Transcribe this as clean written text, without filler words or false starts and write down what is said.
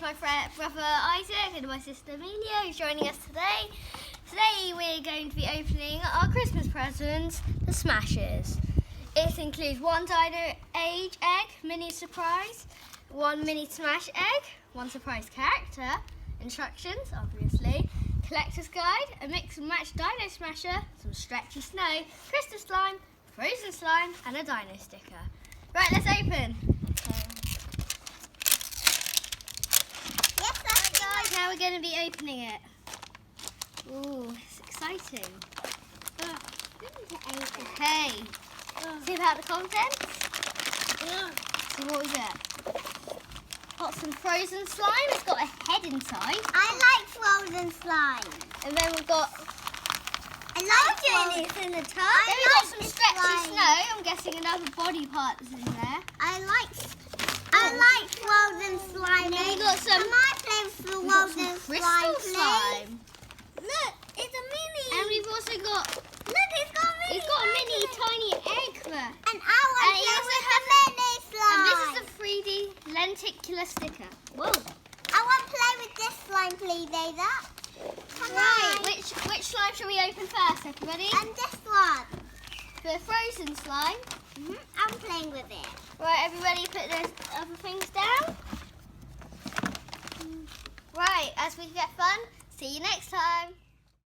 my brother Isaac and my sister Amelia who's joining us today. Today we're going to be opening our Christmas presents, the Smashes. It includes one Dino Age egg, mini surprise, one mini smash egg, one surprise character, instructions obviously, collector's guide, a mix and match Dino Smasher, some stretchy snow, crystal slime, frozen slime and a Dino sticker. Right, let's open. Guys, now we're going to be opening it. Ooh, it's exciting. Okay, see about the contents? See what we get. Got some frozen slime, it's got a head inside. I like frozen slime. And then we've got... I like it in the tub. Then we've got some stretchy snow, I'm guessing another body part is in there. I like frozen slime. And then we got some... Can I play with the frozen crystal slime? slime. Look, it's a mini. And we've also got... Look, it's got a mini. It's got a mini tiny egg there. And I want to play with the mini slime. And this is a 3D lenticular sticker. Whoa. I want to play with this slime, please, Ada. Right, which slime shall we open first, everybody? And this one. The frozen slime. I'm playing with it. Right, everybody put those other things down. Right, as we get fun, see you next time.